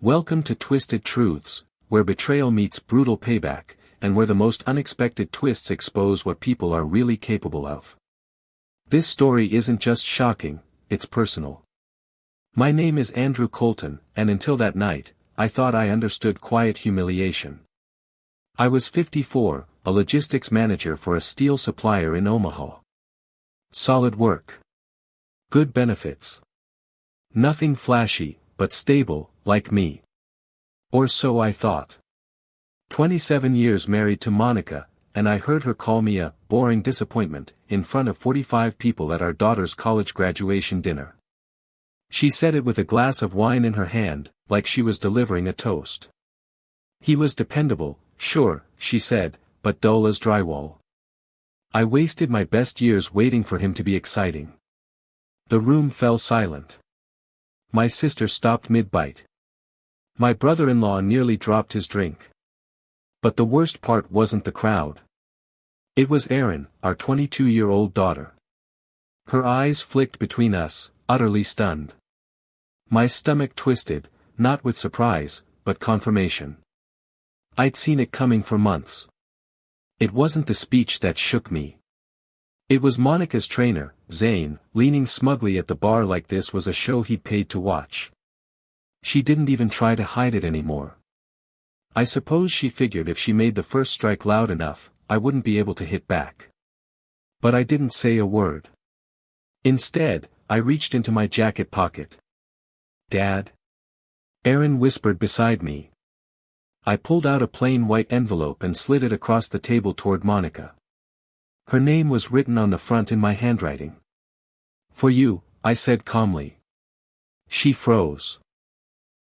Welcome to Twisted Truths, where betrayal meets brutal payback, and where the most unexpected twists expose what people are really capable of. This story isn't just shocking, it's personal. My name is Andrew Colton, and until that night, I thought I understood quiet humiliation. I was 54, a logistics manager for a steel supplier in Omaha. Solid work. Good benefits. Nothing flashy, but stable, like me. Or so I thought. 27 years married to Monica, and I heard her call me a boring disappointment in front of 45 people at our daughter's college graduation dinner. She said it with a glass of wine in her hand, like she was delivering a toast. He was dependable, sure, she said, but dull as drywall. I wasted my best years waiting for him to be exciting. The room fell silent. My sister stopped mid-bite. My brother-in-law nearly dropped his drink. But the worst part wasn't the crowd. It was Erin, our 22-year-old daughter. Her eyes flicked between us, utterly stunned. My stomach twisted, not with surprise, but confirmation. I'd seen it coming for months. It wasn't the speech that shook me. It was Monica's trainer, Zane, leaning smugly at the bar like this was a show he'd paid to watch. She didn't even try to hide it anymore. I suppose she figured if she made the first strike loud enough, I wouldn't be able to hit back. But I didn't say a word. Instead, I reached into my jacket pocket. "Dad?" Erin whispered beside me. I pulled out a plain white envelope and slid it across the table toward Monica. Her name was written on the front in my handwriting. "For you," I said calmly. She froze.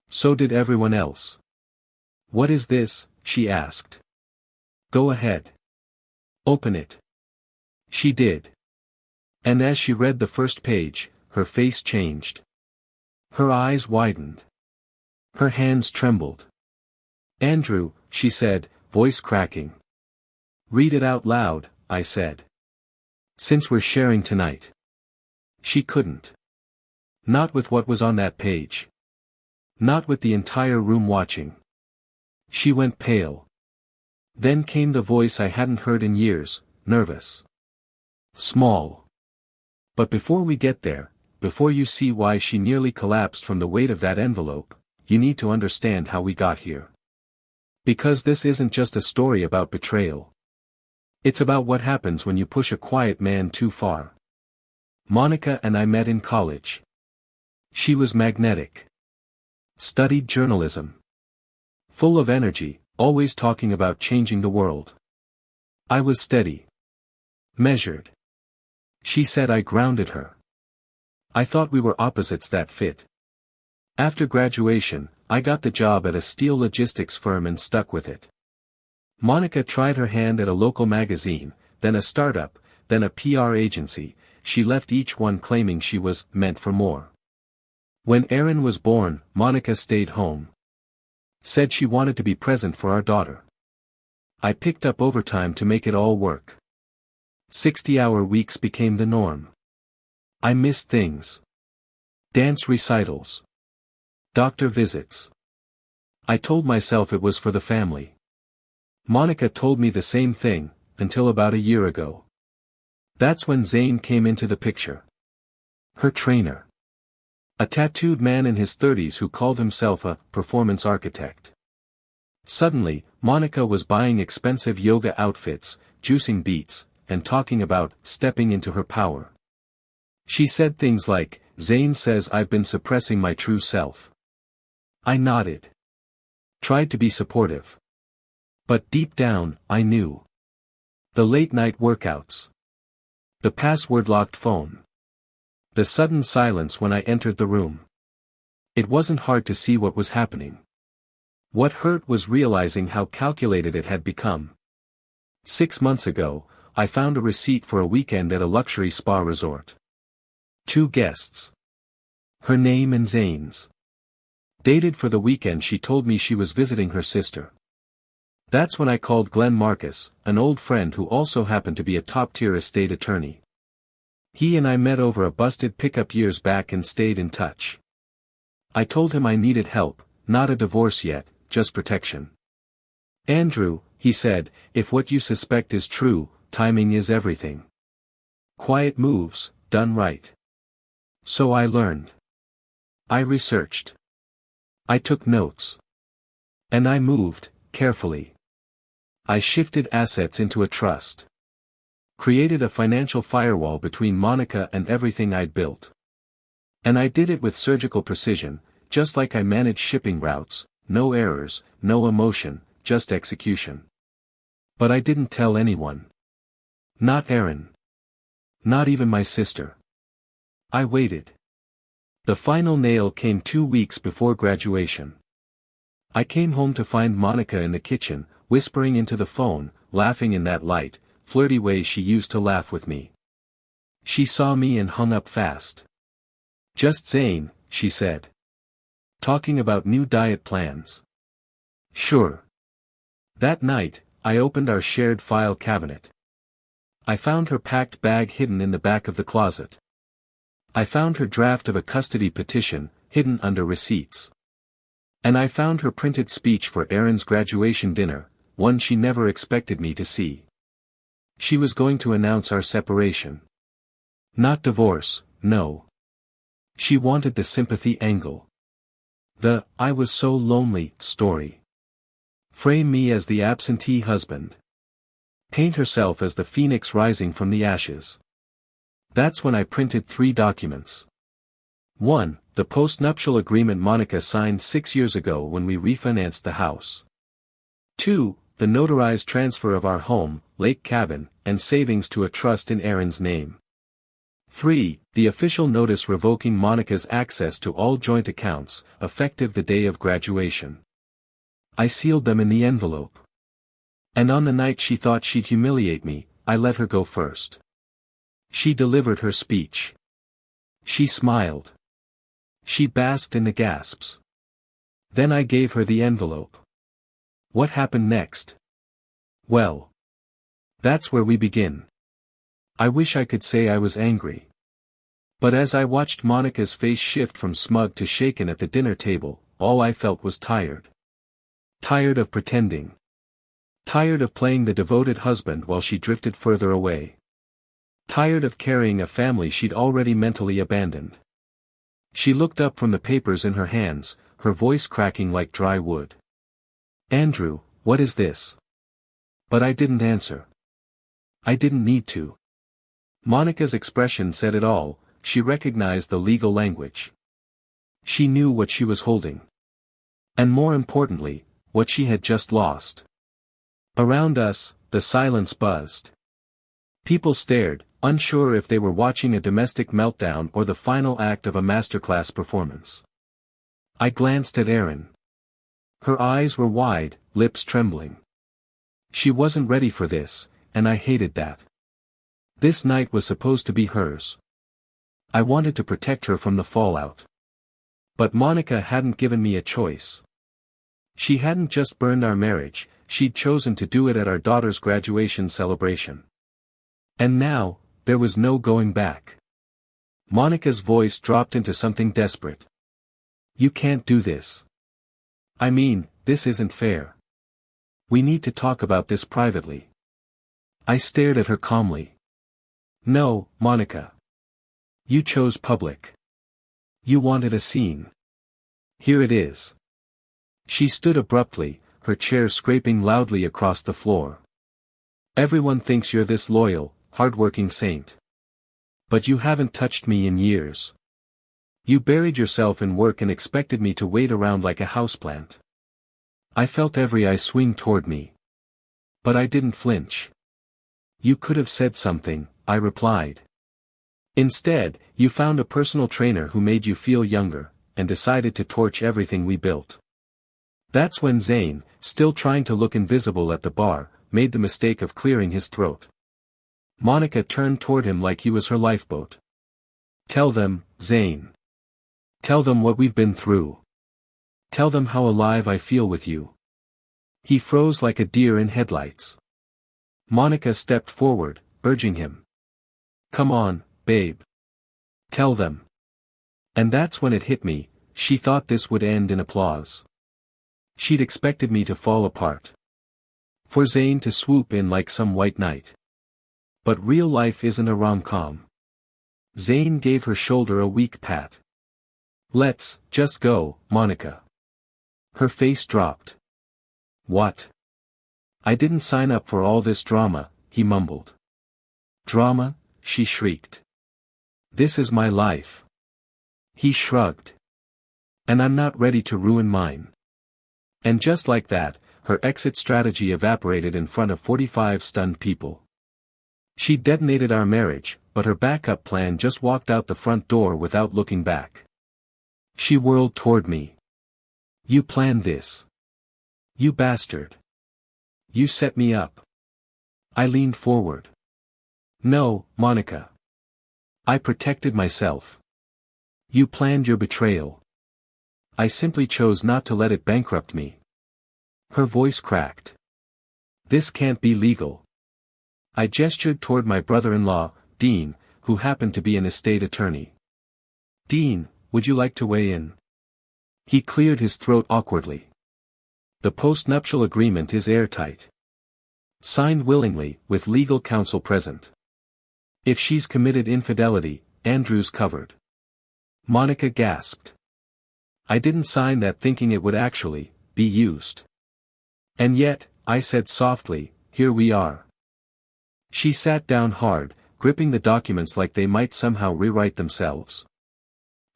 So did everyone else. "What is this?" she asked. "Go ahead. Open it." She did. And as she read the first page, her face changed. Her eyes widened. Her hands trembled. "Andrew," she said, voice cracking. "Read it out loud," I said. "Since we're sharing tonight." She couldn't. Not with what was on that page. Not with the entire room watching. She went pale. Then came the voice I hadn't heard in years, nervous. "Small. But before we get there, before you see why she nearly collapsed from the weight of that envelope, you need to understand how we got here. Because this isn't just a story about betrayal. It's about what happens when you push a quiet man too far. Monica and I met in college. She was magnetic. Studied journalism. Full of energy, always talking about changing the world. I was steady. Measured. She said I grounded her. I thought we were opposites that fit. After graduation, I got the job at a steel logistics firm and stuck with it. Monica tried her hand at a local magazine, then a startup, then a PR agency. She left each one claiming she was meant for more. When Erin was born, Monica stayed home. Said she wanted to be present for our daughter. I picked up overtime to make it all work. 60-hour weeks became the norm. I missed things. Dance recitals. Doctor visits. I told myself it was for the family. Monica told me the same thing, until about a year ago. That's when Zane came into the picture. Her trainer. A tattooed man in his 30s who called himself a performance architect. Suddenly, Monica was buying expensive yoga outfits, juicing beats, and talking about stepping into her power. She said things like, "Zane says I've been suppressing my true self." I nodded. Tried to be supportive. But deep down, I knew. The late-night workouts. The password-locked phone. The sudden silence when I entered the room. It wasn't hard to see what was happening. What hurt was realizing how calculated it had become. 6 months ago, I found a receipt for a weekend at a luxury spa resort. 2 guests. Her name and Zane's. Dated for the weekend. She told me she was visiting her sister. That's when I called Glenn Marcus, an old friend who also happened to be a top-tier estate attorney. He and I met over a busted pickup years back and stayed in touch. I told him I needed help, not a divorce yet, just protection. Andrew, he said, if what you suspect is true, timing is everything. Quiet moves, done right. So I learned. I researched. I took notes. And I moved, carefully. I shifted assets into a trust. Created a financial firewall between Monica and everything I'd built. And I did it with surgical precision, just like I managed shipping routes, no errors, no emotion, just execution. But I didn't tell anyone. Not Erin. Not even my sister. I waited. The final nail came 2 weeks before graduation. I came home to find Monica in the kitchen, whispering into the phone, laughing in that light, flirty way she used to laugh with me. She saw me and hung up fast. Just Zane, she said. Talking about new diet plans. Sure. That night, I opened our shared file cabinet. I found her packed bag hidden in the back of the closet. I found her draft of a custody petition, hidden under receipts. And I found her printed speech for Erin's graduation dinner, one she never expected me to see. She was going to announce our separation. Not divorce, no. She wanted the sympathy angle. The "I was so lonely" story. Frame me as the absentee husband. Paint herself as the phoenix rising from the ashes. That's when I printed 3 documents. 1. The post-nuptial agreement Monica signed 6 years ago when we refinanced the house. 2. The notarized transfer of our home, lake cabin, and savings to a trust in Erin's name. 3. The official notice revoking Monica's access to all joint accounts, effective the day of graduation. I sealed them in the envelope. And on the night she thought she'd humiliate me, I let her go first. She delivered her speech. She smiled. She basked in the gasps. Then I gave her the envelope. What happened next? Well, that's where we begin. I wish I could say I was angry. But as I watched Monica's face shift from smug to shaken at the dinner table, all I felt was tired. Tired of pretending. Tired of playing the devoted husband while she drifted further away. Tired of carrying a family she'd already mentally abandoned. She looked up from the papers in her hands, her voice cracking like dry wood. Andrew, what is this? But I didn't answer. I didn't need to. Monica's expression said it all, she recognized the legal language. She knew what she was holding. And more importantly, what she had just lost. Around us, the silence buzzed. People stared, unsure if they were watching a domestic meltdown or the final act of a masterclass performance. I glanced at Erin. Her eyes were wide, lips trembling. She wasn't ready for this, and I hated that. This night was supposed to be hers. I wanted to protect her from the fallout. But Monica hadn't given me a choice. She hadn't just burned our marriage, she'd chosen to do it at our daughter's graduation celebration. And now, there was no going back. Monica's voice dropped into something desperate. You can't do this. I mean, this isn't fair. We need to talk about this privately. I stared at her calmly. No, Monica. You chose public. You wanted a scene. Here it is. She stood abruptly, her chair scraping loudly across the floor. Everyone thinks you're this loyal, hardworking saint. But you haven't touched me in years. You buried yourself in work and expected me to wait around like a houseplant. I felt every eye swing toward me. But I didn't flinch. You could have said something, I replied. Instead, you found a personal trainer who made you feel younger, and decided to torch everything we built. That's when Zane, still trying to look invisible at the bar, made the mistake of clearing his throat. Monica turned toward him like he was her lifeboat. Tell them, Zane. Tell them what we've been through. Tell them how alive I feel with you. He froze like a deer in headlights. Monica stepped forward, urging him. Come on, babe. Tell them. And that's when it hit me, she thought this would end in applause. She'd expected me to fall apart. For Zane to swoop in like some white knight. But real life isn't a rom-com. Zane gave her shoulder a weak pat. Let's just go, Monica. Her face dropped. What? I didn't sign up for all this drama, he mumbled. Drama? She shrieked. This is my life. He shrugged. And I'm not ready to ruin mine. And just like that, her exit strategy evaporated in front of 45 stunned people. She detonated our marriage, but her backup plan just walked out the front door without looking back. She whirled toward me. You planned this. You bastard. You set me up. I leaned forward. No, Monica. I protected myself. You planned your betrayal. I simply chose not to let it bankrupt me. Her voice cracked. This can't be legal. I gestured toward my brother-in-law, Dean, who happened to be an estate attorney. Dean, would you like to weigh in? He cleared his throat awkwardly. The post-nuptial agreement is airtight. Signed willingly, with legal counsel present. If she's committed infidelity, Andrew's covered. Monica gasped. I didn't sign that thinking it would actually be used. And yet, I said softly, here we are. She sat down hard, gripping the documents like they might somehow rewrite themselves.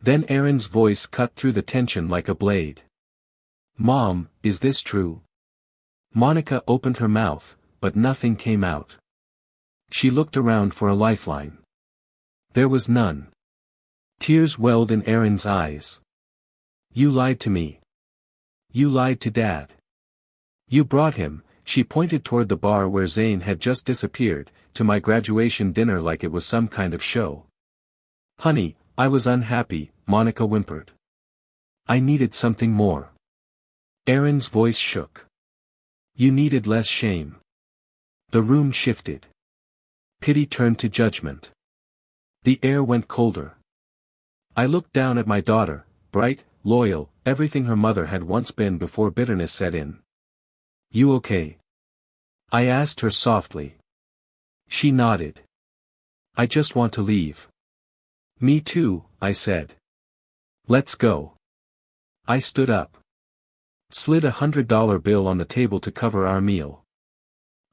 Then Aaron's voice cut through the tension like a blade. Mom, is this true? Monica opened her mouth, but nothing came out. She looked around for a lifeline. There was none. Tears welled in Aaron's eyes. You lied to me. You lied to Dad. You brought him, she pointed toward the bar where Zane had just disappeared, to my graduation dinner like it was some kind of show. Honey, I was unhappy, Monica whimpered. I needed something more. Aaron's voice shook. You needed less shame. The room shifted. Pity turned to judgment. The air went colder. I looked down at my daughter, bright, loyal, everything her mother had once been before bitterness set in. You okay? I asked her softly. She nodded. I just want to leave. Me too, I said. Let's go. I stood up. Slid $100 bill on the table to cover our meal.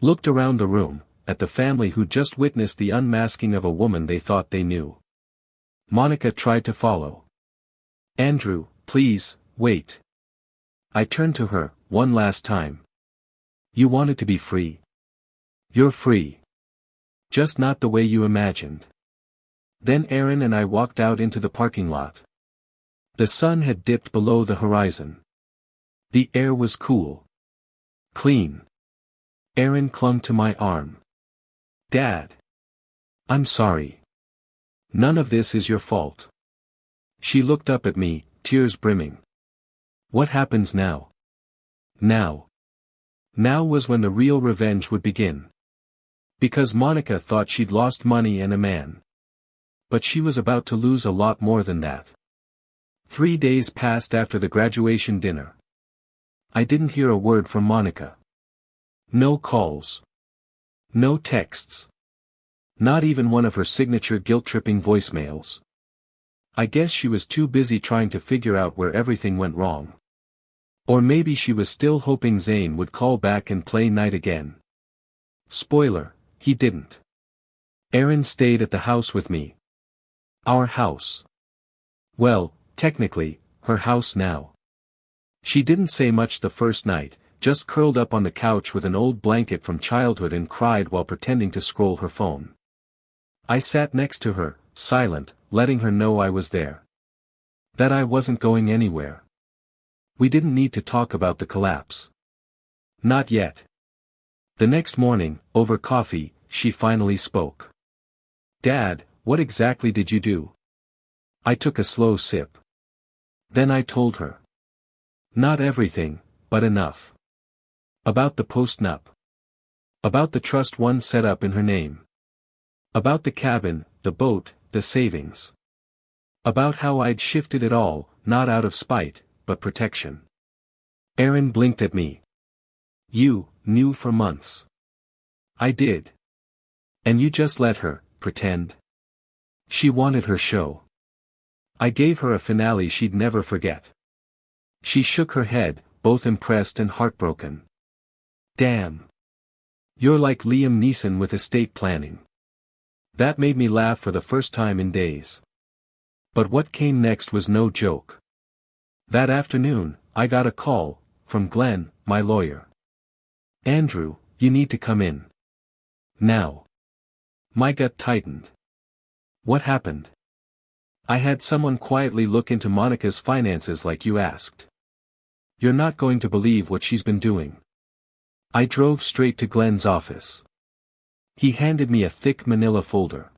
Looked around the room, at the family who just witnessed the unmasking of a woman they thought they knew. Monica tried to follow. Andrew, please, wait. I turned to her, one last time. You wanted to be free. You're free. Just not the way you imagined. Then Aaron and I walked out into the parking lot. The sun had dipped below the horizon. The air was cool. Clean. Aaron clung to my arm. Dad. I'm sorry. None of this is your fault. She looked up at me, tears brimming. What happens now? Now. Now was when the real revenge would begin. Because Monica thought she'd lost money and a man. But she was about to lose a lot more than that. 3 days passed after the graduation dinner. I didn't hear a word from Monica. No calls. No texts. Not even one of her signature guilt-tripping voicemails. I guess she was too busy trying to figure out where everything went wrong. Or maybe she was still hoping Zane would call back and play night again. Spoiler, he didn't. Aaron stayed at the house with me. Our house. Well, technically, her house now. She didn't say much the first night, just curled up on the couch with an old blanket from childhood and cried while pretending to scroll her phone. I sat next to her, silent, letting her know I was there. That I wasn't going anywhere. We didn't need to talk about the collapse. Not yet. The next morning, over coffee, she finally spoke. Dad, what exactly did you do? I took a slow sip. Then I told her. Not everything, but enough. About the post-nup. About the trust one set up in her name. About the cabin, the boat, the savings. About how I'd shifted it all, not out of spite, but protection. Aaron blinked at me. You knew for months. I did. And you just let her pretend. She wanted her show. I gave her a finale she'd never forget. She shook her head, both impressed and heartbroken. Damn. You're like Liam Neeson with estate planning. That made me laugh for the first time in days. But what came next was no joke. That afternoon, I got a call from Glenn, my lawyer. Andrew, you need to come in. Now. My gut tightened. What happened? I had someone quietly look into Monica's finances like you asked. You're not going to believe what she's been doing. I drove straight to Glenn's office. He handed me a thick manila folder.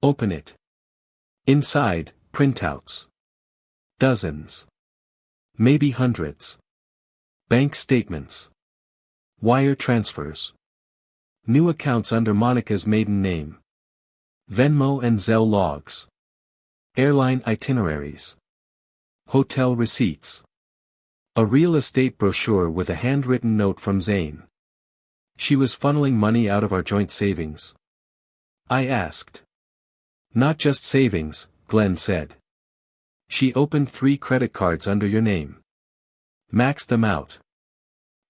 Open it. Inside, printouts. Dozens. Maybe hundreds. Bank statements. Wire transfers. New accounts under Monica's maiden name. Venmo and Zelle logs. Airline itineraries. Hotel receipts. A real estate brochure with a handwritten note from Zane. She was funneling money out of our joint savings. I asked. Not just savings, Glenn said. She opened 3 credit cards under your name. Maxed them out.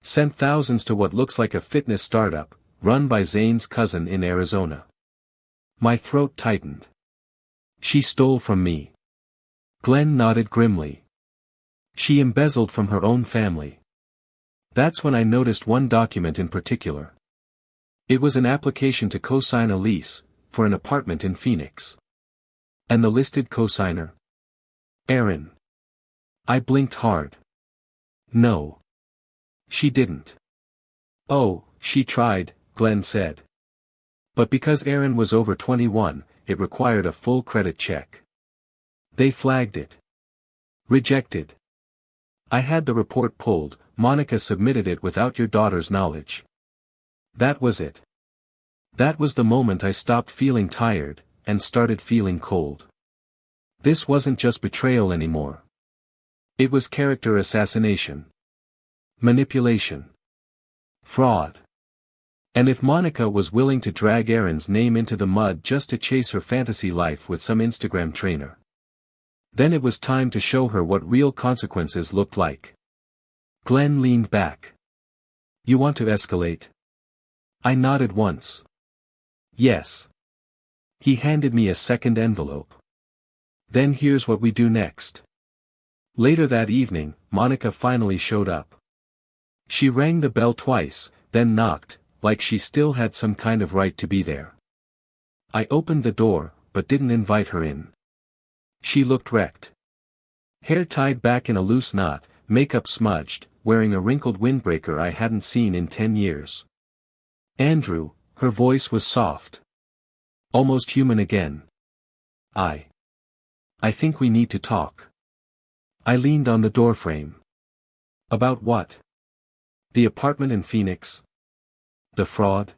Sent thousands to what looks like a fitness startup, run by Zane's cousin in Arizona. My throat tightened. She stole from me. Glenn nodded grimly. She embezzled from her own family. That's when I noticed one document in particular. It was an application to co-sign a lease, for an apartment in Phoenix. And the listed co-signer? Aaron. I blinked hard. No. She didn't. Oh, she tried, Glenn said. But because Aaron was over 21, it required a full credit check. They flagged it. Rejected. I had the report pulled. Monica submitted it without your daughter's knowledge. That was it. That was the moment I stopped feeling tired, and started feeling cold. This wasn't just betrayal anymore. It was character assassination. Manipulation. Fraud. And if Monica was willing to drag Aaron's name into the mud just to chase her fantasy life with some Instagram trainer, then it was time to show her what real consequences looked like. Glenn leaned back. You want to escalate? I nodded once. Yes. He handed me a second envelope. Then here's what we do next. Later that evening, Monica finally showed up. She rang the bell twice, then knocked, like she still had some kind of right to be there. I opened the door, but didn't invite her in. She looked wrecked. Hair tied back in a loose knot, makeup smudged, wearing a wrinkled windbreaker I hadn't seen in 10 years. Andrew, her voice was soft. Almost human again. I think we need to talk. I leaned on the doorframe. About what? The apartment in Phoenix? The fraud?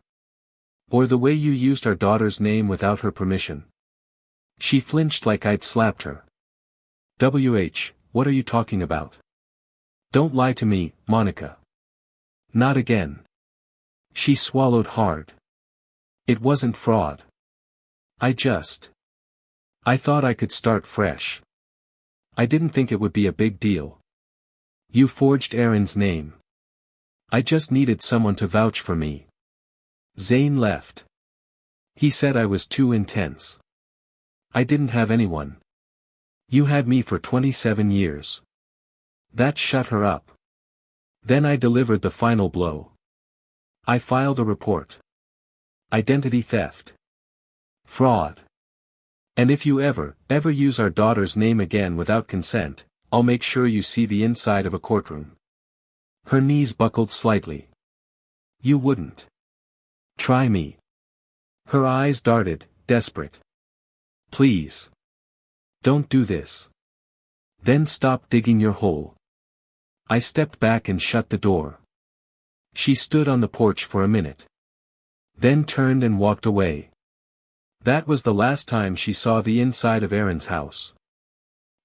Or the way you used our daughter's name without her permission? She flinched like I'd slapped her. What are you talking about? Don't lie to me, Monica. Not again. She swallowed hard. It wasn't fraud. I thought I could start fresh. I didn't think it would be a big deal. You forged Aaron's name. I just needed someone to vouch for me. Zane left. He said I was too intense. I didn't have anyone. You had me for 27 years. That shut her up. Then I delivered the final blow. I filed a report. Identity theft. Fraud. And if you ever use our daughter's name again without consent, I'll make sure you see the inside of a courtroom. Her knees buckled slightly. You wouldn't. Try me. Her eyes darted, desperate. Please. Don't do this. Then stop digging your hole. I stepped back and shut the door. She stood on the porch for a minute. Then turned and walked away. That was the last time she saw the inside of Aaron's house.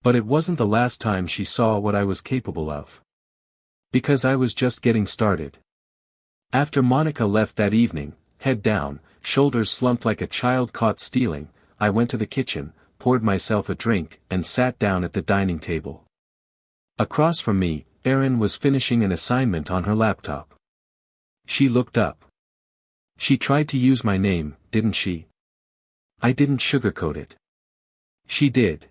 But it wasn't the last time she saw what I was capable of. Because I was just getting started. After Monica left that evening, head down, shoulders slumped like a child caught stealing, I went to the kitchen, poured myself a drink, and sat down at the dining table. Across from me, Erin was finishing an assignment on her laptop. She looked up. She tried to use my name, didn't she? I didn't sugarcoat it. She did.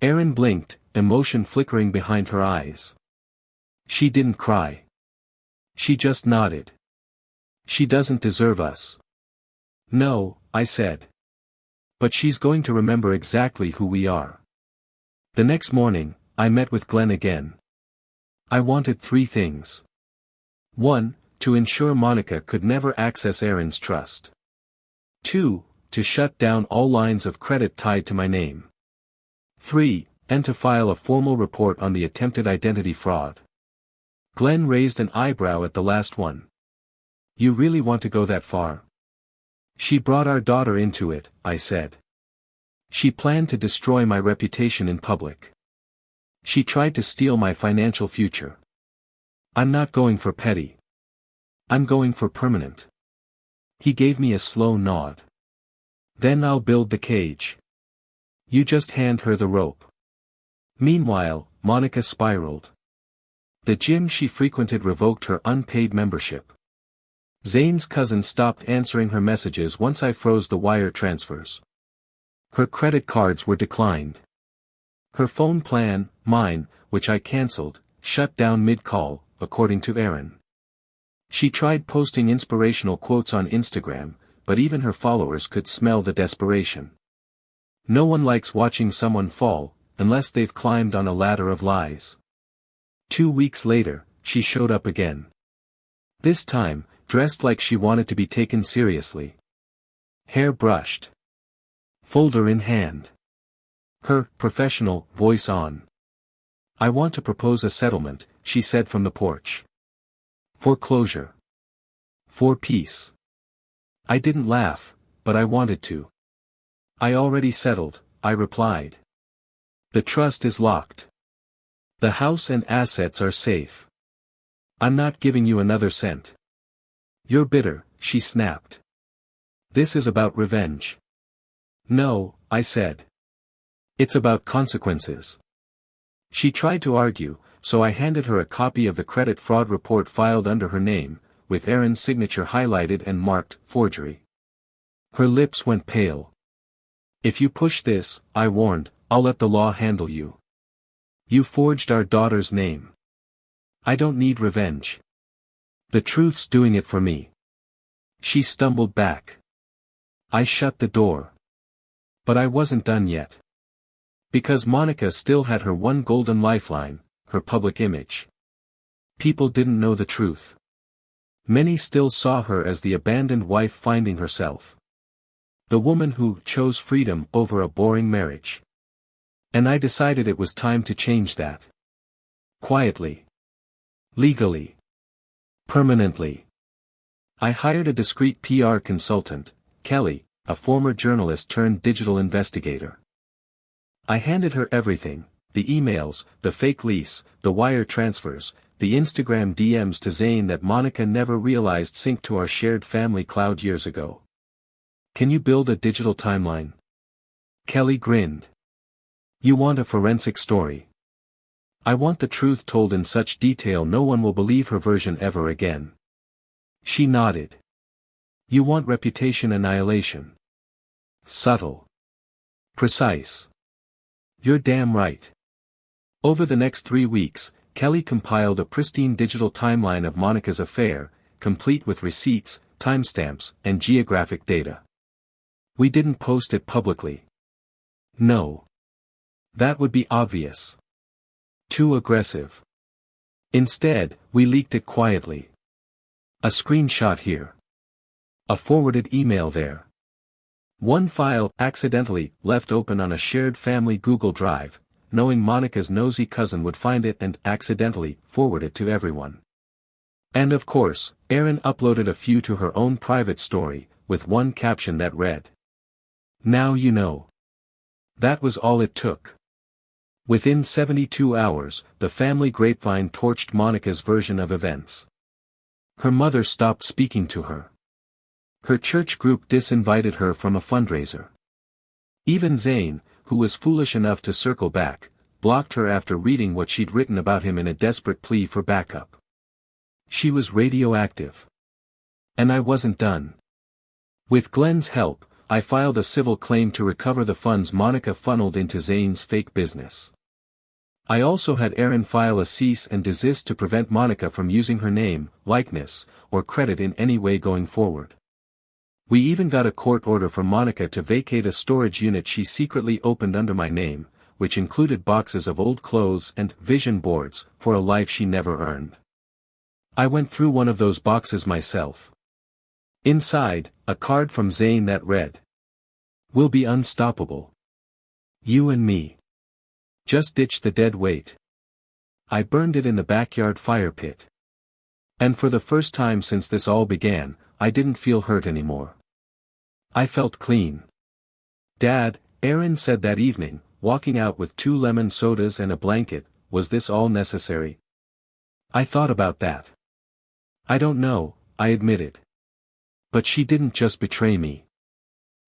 Erin blinked, emotion flickering behind her eyes. She didn't cry. She just nodded. She doesn't deserve us. No, I said. But she's going to remember exactly who we are. The next morning, I met with Glenn again. I wanted 3 things. 1, to ensure Monica could never access Erin's trust. 2, to shut down all lines of credit tied to my name. 3, and to file a formal report on the attempted identity fraud. Glenn raised an eyebrow at the last one. You really want to go that far? She brought our daughter into it, I said. She planned to destroy my reputation in public. She tried to steal my financial future. I'm not going for petty. I'm going for permanent. He gave me a slow nod. Then I'll build the cage. You just hand her the rope. Meanwhile, Monica spiraled. The gym she frequented revoked her unpaid membership. Zane's cousin stopped answering her messages once I froze the wire transfers. Her credit cards were declined. Her phone plan, mine, which I cancelled, shut down mid-call, according to Erin. She tried posting inspirational quotes on Instagram, but even her followers could smell the desperation. No one likes watching someone fall, unless they've climbed on a ladder of lies. 2 weeks later, she showed up again. This time, dressed like she wanted to be taken seriously. Hair brushed. Folder in hand. Her professional voice on. I want to propose a settlement, she said from the porch. For closure. For peace. I didn't laugh, but I wanted to. I already settled, I replied. The trust is locked. The house and assets are safe. I'm not giving you another cent. You're bitter, she snapped. This is about revenge. No, I said. It's about consequences. She tried to argue, so I handed her a copy of the credit fraud report filed under her name, with Erin's signature highlighted and marked, forgery. Her lips went pale. If you push this, I warned, I'll let the law handle you. You forged our daughter's name. I don't need revenge. The truth's doing it for me. She stumbled back. I shut the door. But I wasn't done yet. Because Monica still had her one golden lifeline, her public image. People didn't know the truth. Many still saw her as the abandoned wife finding herself. The woman who chose freedom over a boring marriage. And I decided it was time to change that. Quietly. Legally. Permanently. I hired a discreet PR consultant, Kelly, a former journalist turned digital investigator. I handed her everything, the emails, the fake lease, the wire transfers, the Instagram DMs to Zane that Monica never realized synced to our shared family cloud years ago. Can you build a digital timeline? Kelly grinned. You want a forensic story. I want the truth told in such detail no one will believe her version ever again. She nodded. You want reputation annihilation. Subtle. Precise. You're damn right. Over the next 3 weeks, Kelly compiled a pristine digital timeline of Monica's affair, complete with receipts, timestamps, and geographic data. We didn't post it publicly. No. That would be obvious. Too aggressive. Instead, we leaked it quietly. A screenshot here. A forwarded email there. One file accidentally left open on a shared family Google Drive, knowing Monica's nosy cousin would find it and accidentally forward it to everyone. And of course, Erin uploaded a few to her own private story, with one caption that read, "Now you know." That was all it took. Within 72 hours, the family grapevine torched Monica's version of events. Her mother stopped speaking to her. Her church group disinvited her from a fundraiser. Even Zane, who was foolish enough to circle back, blocked her after reading what she'd written about him in a desperate plea for backup. She was radioactive. And I wasn't done. With Glenn's help, I filed a civil claim to recover the funds Monica funneled into Zane's fake business. I also had Aaron file a cease and desist to prevent Monica from using her name, likeness, or credit in any way going forward. We even got a court order for Monica to vacate a storage unit she secretly opened under my name, which included boxes of old clothes and vision boards for a life she never earned. I went through one of those boxes myself. Inside, a card from Zane that read, "We'll be unstoppable. You and me. Just ditch the dead weight." I burned it in the backyard fire pit. And for the first time since this all began, I didn't feel hurt anymore. I felt clean. "Dad," Aaron said that evening, walking out with 2 lemon sodas and a blanket, "was this all necessary?" I thought about that. "I don't know," I admitted. But she didn't just betray me.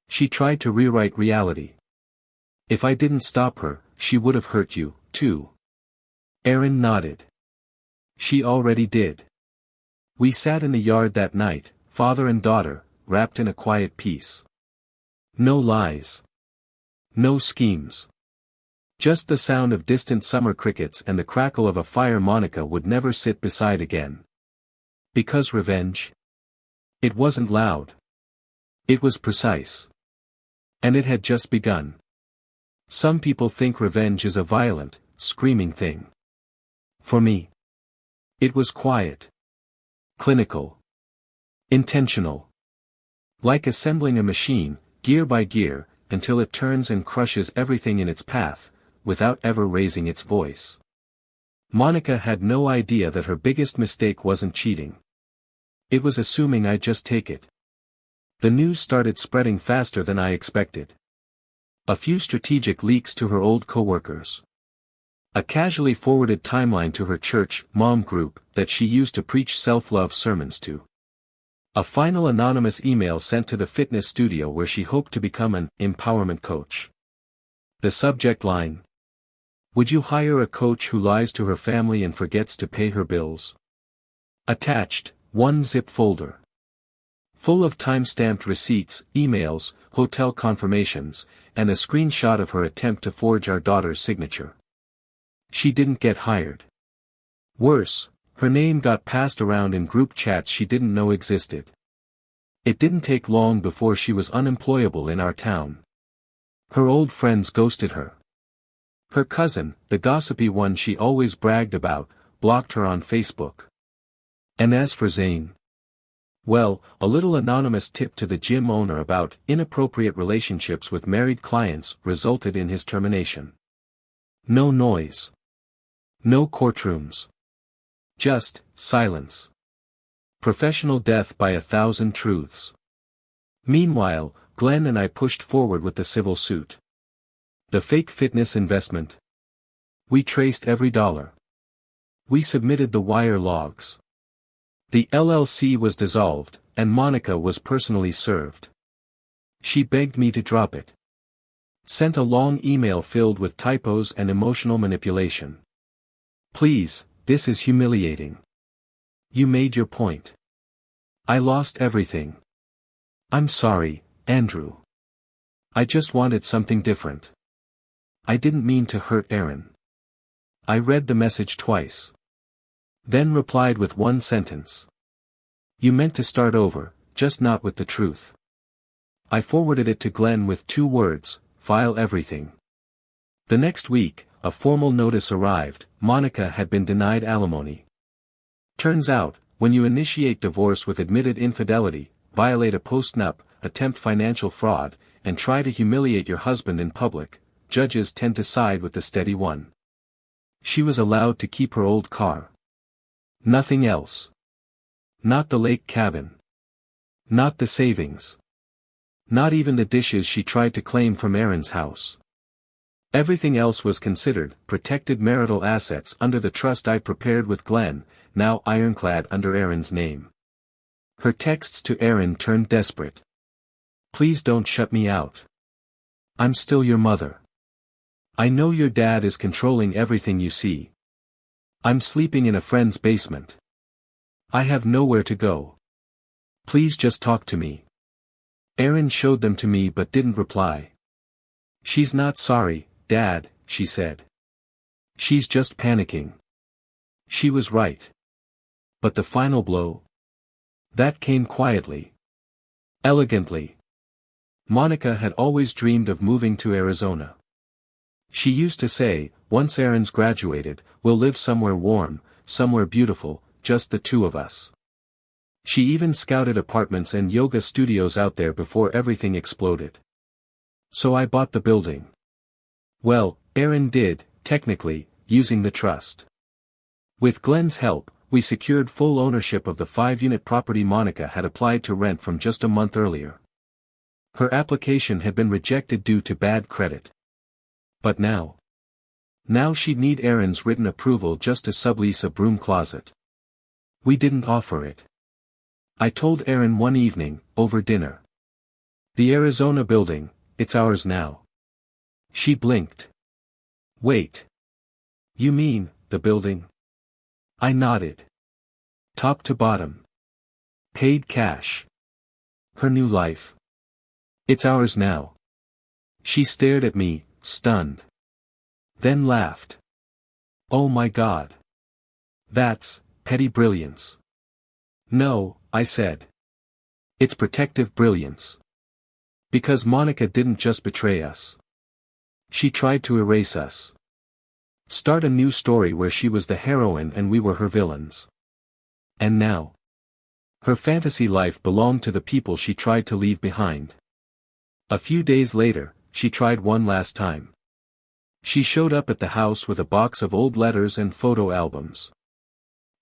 She tried to rewrite reality. If I didn't stop her, she would have hurt you, too. Aaron nodded. She already did. We sat in the yard that night, father and daughter, wrapped in a quiet peace. No lies. No schemes. Just the sound of distant summer crickets and the crackle of a fire Monica would never sit beside again. Because revenge? It wasn't loud. It was precise. And it had just begun. Some people think revenge is a violent, screaming thing. For me, it was quiet. Clinical. Intentional. Like assembling a machine, gear by gear, until it turns and crushes everything in its path, without ever raising its voice. Monica had no idea that her biggest mistake wasn't cheating. It was assuming I'd just take it. The news started spreading faster than I expected. A few strategic leaks to her old coworkers. A casually forwarded timeline to her church mom group that she used to preach self-love sermons to. A final anonymous email sent to the fitness studio where she hoped to become an empowerment coach. The subject line: "Would you hire a coach who lies to her family and forgets to pay her bills?" Attached, 1 zip folder. Full of time-stamped receipts, emails, hotel confirmations, and a screenshot of her attempt to forge our daughter's signature. She didn't get hired. Worse, her name got passed around in group chats she didn't know existed. It didn't take long before she was unemployable in our town. Her old friends ghosted her. Her cousin, the gossipy one she always bragged about, blocked her on Facebook. And as for Zane, well, a little anonymous tip to the gym owner about inappropriate relationships with married clients resulted in his termination. No noise. No courtrooms. Just silence. Professional death by 1,000 truths. Meanwhile, Glenn and I pushed forward with the civil suit. The fake fitness investment. We traced every dollar. We submitted the wire logs. The LLC was dissolved, and Monica was personally served. She begged me to drop it. Sent a long email filled with typos and emotional manipulation. "Please, this is humiliating. You made your point. I lost everything. I'm sorry, Andrew. I just wanted something different. I didn't mean to hurt Aaron." I read the message twice. Then replied with 1 sentence. "You meant to start over, just not with the truth." I forwarded it to Glenn with 2 words, "File everything." The next week, a formal notice arrived: Monica had been denied alimony. Turns out, when you initiate divorce with admitted infidelity, violate a postnup, attempt financial fraud, and try to humiliate your husband in public, judges tend to side with the steady one. She was allowed to keep her old car. Nothing else. Not the lake cabin. Not the savings. Not even the dishes she tried to claim from Aaron's house. Everything else was considered, protected marital assets under the trust I prepared with Glenn, now ironclad under Erin's name. Her texts to Erin turned desperate. Please don't shut me out. I'm still your mother. I know your dad is controlling everything you see. I'm sleeping in a friend's basement. I have nowhere to go. Please just talk to me. Erin showed them to me but didn't reply. She's not sorry, Dad, she said. She's just panicking. She was right. But the final blow? That came quietly. Elegantly. Monica had always dreamed of moving to Arizona. She used to say, once Erin's graduated, we'll live somewhere warm, somewhere beautiful, just the two of us. She even scouted apartments and yoga studios out there before everything exploded. So I bought the building. Well, Erin did, technically, using the trust. With Glenn's help, we secured full ownership of the 5-unit property Monica had applied to rent from just a month earlier. Her application had been rejected due to bad credit. But now she'd need Erin's written approval just to sublease a broom closet. We didn't offer it. I told Erin one evening, over dinner. The Arizona building, it's ours now. She blinked. Wait. You mean, the building? I nodded. Top to bottom. Paid cash. Her new life. It's ours now. She stared at me, stunned. Then laughed. Oh my God. That's petty brilliance. No, I said. It's protective brilliance. Because Monica didn't just betray us. She tried to erase us. Start a new story where she was the heroine and we were her villains. And now? Her fantasy life belonged to the people she tried to leave behind. A few days later, she tried one last time. She showed up at the house with a box of old letters and photo albums.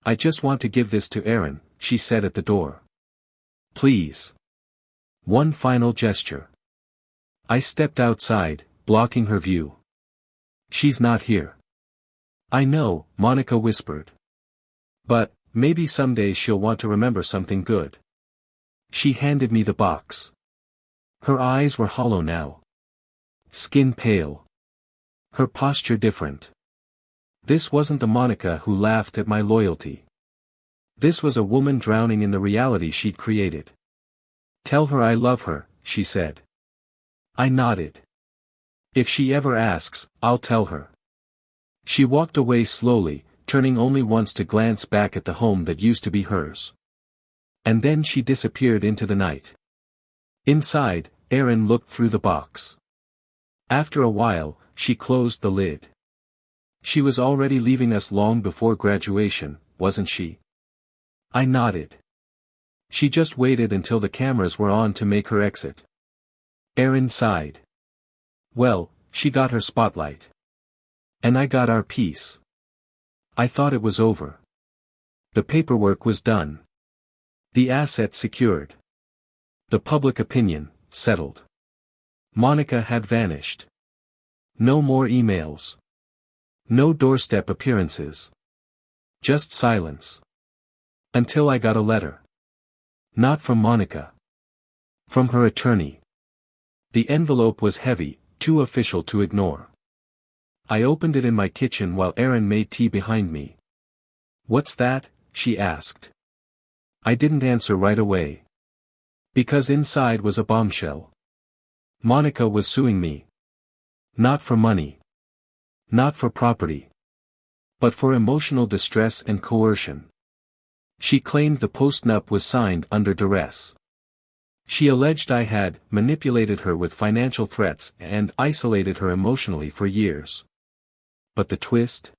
I just want to give this to Erin, she said at the door. Please. One final gesture. I stepped outside, blocking her view. She's not here. I know, Monica whispered. But, maybe someday she'll want to remember something good. She handed me the box. Her eyes were hollow now. Skin pale. Her posture different. This wasn't the Monica who laughed at my loyalty. This was a woman drowning in the reality she'd created. Tell her I love her, she said. I nodded. If she ever asks, I'll tell her. She walked away slowly, turning only once to glance back at the home that used to be hers. And then she disappeared into the night. Inside, Erin looked through the box. After a while, she closed the lid. She was already leaving us long before graduation, wasn't she? I nodded. She just waited until the cameras were on to make her exit. Erin sighed. Well, she got her spotlight. And I got our piece. I thought it was over. The paperwork was done. The assets secured. The public opinion, settled. Monica had vanished. No more emails. No doorstep appearances. Just silence. Until I got a letter. Not from Monica. From her attorney. The envelope was heavy, too official to ignore. I opened it in my kitchen while Erin made tea behind me. What's that? She asked. I didn't answer right away. Because inside was a bombshell. Monica was suing me. Not for money. Not for property. But for emotional distress and coercion. She claimed the postnup was signed under duress. She alleged I had manipulated her with financial threats and isolated her emotionally for years. But the twist?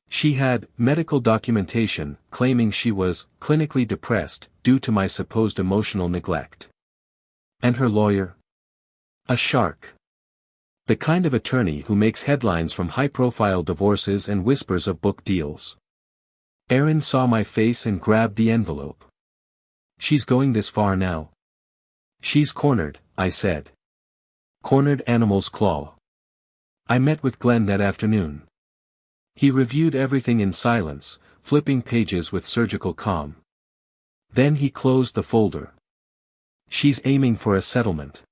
She had medical documentation claiming she was clinically depressed due to my supposed emotional neglect. And her lawyer? A shark. The kind of attorney who makes headlines from high-profile divorces and whispers of book deals. Erin saw my face and grabbed the envelope. She's going this far now. She's cornered, I said. Cornered animal's claw. I met with Glenn that afternoon. He reviewed everything in silence, flipping pages with surgical calm. Then he closed the folder. She's aiming for a settlement.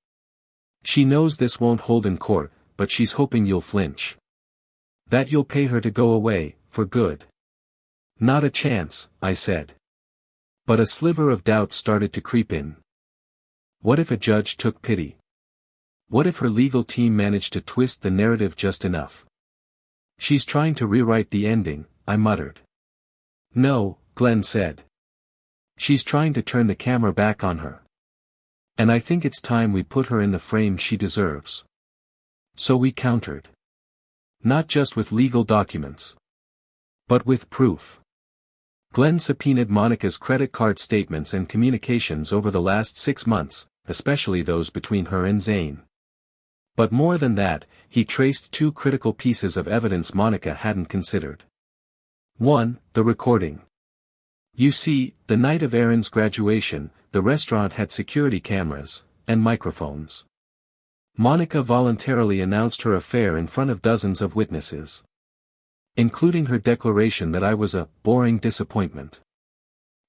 She knows this won't hold in court, but she's hoping you'll flinch. That you'll pay her to go away, for good. Not a chance, I said. But a sliver of doubt started to creep in. What if a judge took pity? What if her legal team managed to twist the narrative just enough? She's trying to rewrite the ending, I muttered. No, Glenn said. She's trying to turn the camera back on her. And I think it's time we put her in the frame she deserves. So we countered. Not just with legal documents. But with proof. Glenn subpoenaed Monica's credit card statements and communications over the last 6 months, especially those between her and Zane. But more than that, he traced 2 critical pieces of evidence Monica hadn't considered. 1. The recording. You see, the night of Aaron's graduation, the restaurant had security cameras, and microphones. Monica voluntarily announced her affair in front of dozens of witnesses. Including her declaration that I was a boring disappointment.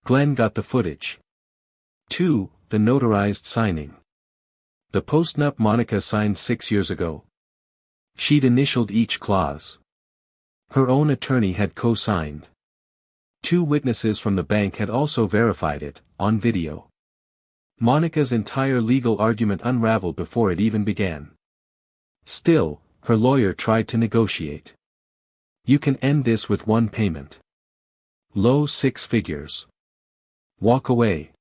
Glenn got the footage. 2. The notarized signing. The postnup Monica signed 6 years ago. She'd initialed each clause. Her own attorney had co-signed. 2 witnesses from the bank had also verified it, on video. Monica's entire legal argument unraveled before it even began. Still, her lawyer tried to negotiate. You can end this with 1 payment. Low 6 figures. Walk away.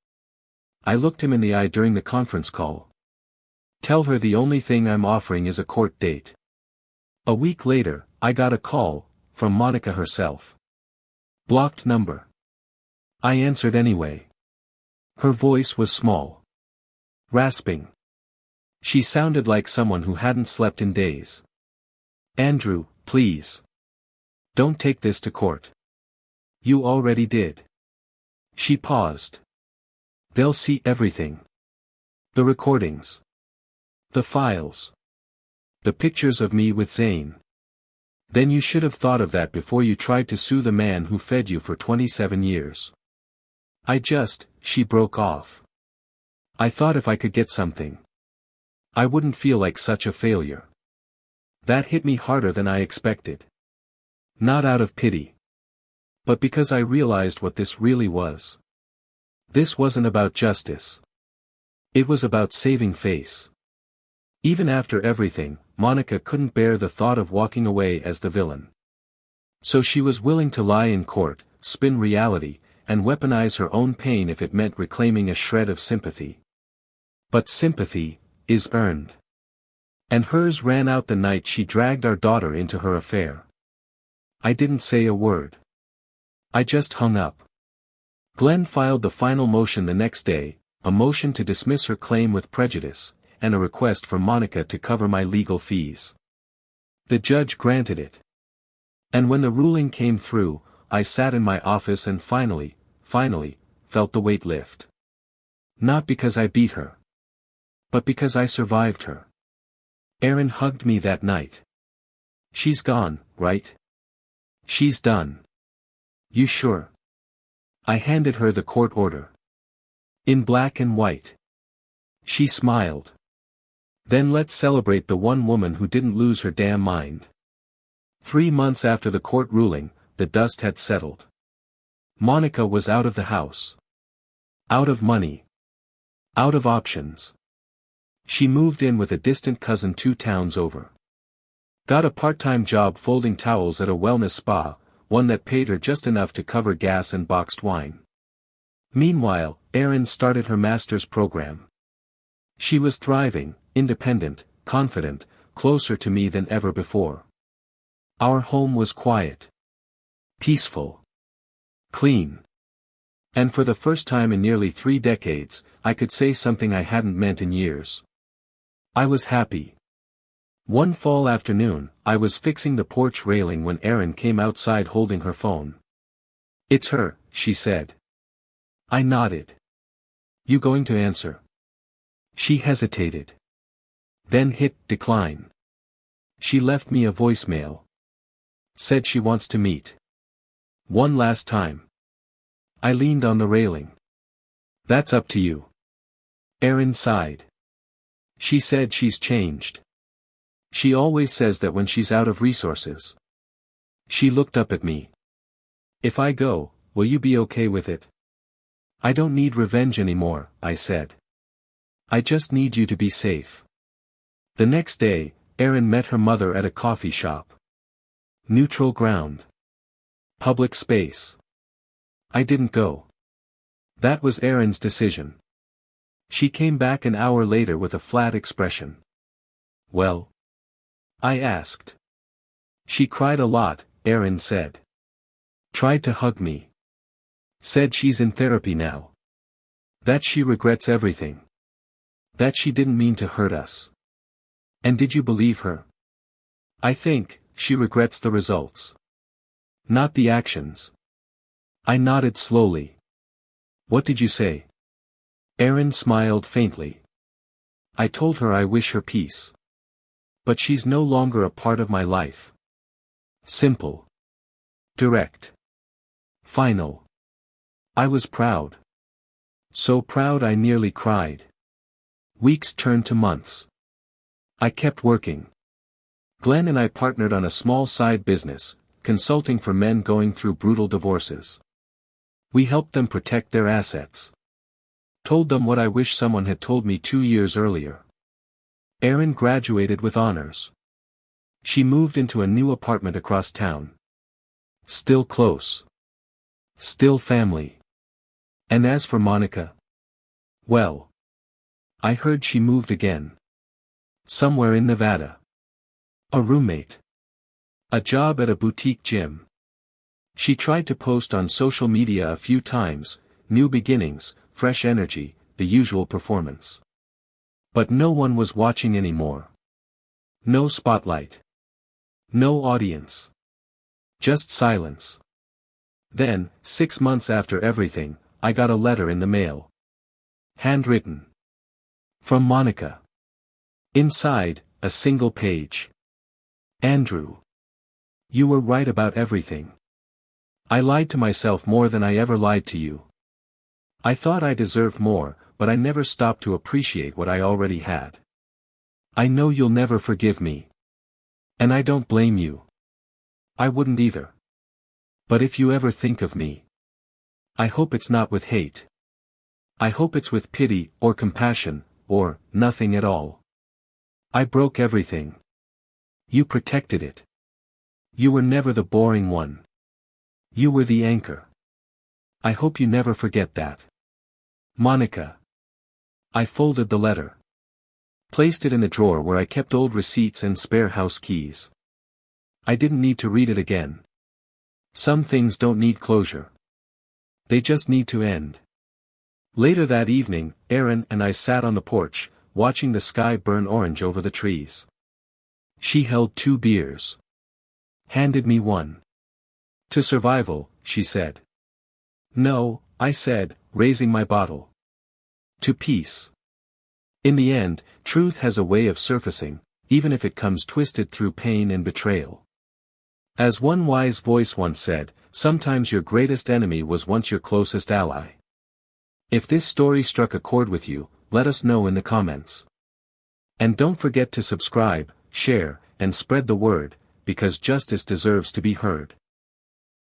I looked him in the eye during the conference call. Tell her the only thing I'm offering is a court date. A week later, I got a call, from Monica herself. Blocked number. I answered anyway. Her voice was small. Rasping. She sounded like someone who hadn't slept in days. Andrew, please. Don't take this to court. You already did. She paused. They'll see everything. The recordings. The files. The pictures of me with Zane. Then you should have thought of that before you tried to sue the man who fed you for 27 years. She broke off. I thought if I could get something, I wouldn't feel like such a failure. That hit me harder than I expected. Not out of pity. But because I realized what this really was. This wasn't about justice. It was about saving face. Even after everything, Monica couldn't bear the thought of walking away as the villain. So she was willing to lie in court, spin reality, and weaponize her own pain if it meant reclaiming a shred of sympathy. But sympathy is earned. And hers ran out the night she dragged our daughter into her affair. I didn't say a word. I just hung up. Glenn filed the final motion the next day, a motion to dismiss her claim with prejudice, and a request for Monica to cover my legal fees. The judge granted it. And when the ruling came through, I sat in my office and finally, felt the weight lift. Not because I beat her. But because I survived her. Aaron hugged me that night. She's gone, right? She's done. You sure? I handed her the court order. In black and white. She smiled. Then let's celebrate the one woman who didn't lose her damn mind. 3 months after the court ruling, the dust had settled. Monica was out of the house. Out of money. Out of options. She moved in with a distant cousin 2 towns over. Got a part-time job folding towels at a wellness spa, one that paid her just enough to cover gas and boxed wine. Meanwhile, Erin started her master's program. She was thriving, independent, confident, closer to me than ever before. Our home was quiet. Peaceful. Clean. And for the first time in nearly 3 decades, I could say something I hadn't meant in years. I was happy. One fall afternoon, I was fixing the porch railing when Erin came outside holding her phone. "It's her," she said. I nodded. "You going to answer?" She hesitated. Then hit decline. She left me a voicemail. Said she wants to meet. One last time. I leaned on the railing. That's up to you. Erin sighed. She said she's changed. She always says that when she's out of resources. She looked up at me. If I go, will you be okay with it? I don't need revenge anymore, I said. I just need you to be safe. The next day, Erin met her mother at a coffee shop. Neutral ground. Public space. I didn't go. That was Erin's decision. She came back an hour later with a flat expression. Well? I asked. She cried a lot, Erin said. Tried to hug me. Said she's in therapy now. That she regrets everything. That she didn't mean to hurt us. And did you believe her? I think, she regrets the results. Not the actions. I nodded slowly. What did you say? Erin smiled faintly. I told her I wish her peace. But she's no longer a part of my life. Simple. Direct. Final. I was proud. So proud I nearly cried. Weeks turned to months. I kept working. Glenn and I partnered on a small side business, consulting for men going through brutal divorces. We helped them protect their assets. Told them what I wish someone had told me 2 years earlier. Erin graduated with honors. She moved into a new apartment across town. Still close. Still family. And as for Monica? Well. I heard she moved again. Somewhere in Nevada. A roommate. A job at a boutique gym. She tried to post on social media a few times, new beginnings, fresh energy, the usual performance. But no one was watching anymore. No spotlight. No audience. Just silence. Then, 6 months after everything, I got a letter in the mail. Handwritten. From Monica. Inside, a single page. Andrew. You were right about everything. I lied to myself more than I ever lied to you. I thought I deserved more, but I never stopped to appreciate what I already had. I know you'll never forgive me. And I don't blame you. I wouldn't either. But if you ever think of me, I hope it's not with hate. I hope it's with pity, or compassion, or nothing at all. I broke everything. You protected it. You were never the boring one. You were the anchor. I hope you never forget that. Monica. I folded the letter. Placed it in a drawer where I kept old receipts and spare house keys. I didn't need to read it again. Some things don't need closure. They just need to end. Later that evening, Erin and I sat on the porch, watching the sky burn orange over the trees. She held 2 beers. Handed me one. To survival, she said. No, I said, raising my bottle. To peace. In the end, truth has a way of surfacing, even if it comes twisted through pain and betrayal. As one wise voice once said, sometimes your greatest enemy was once your closest ally. If this story struck a chord with you, let us know in the comments. And don't forget to subscribe, share, and spread the word, because justice deserves to be heard.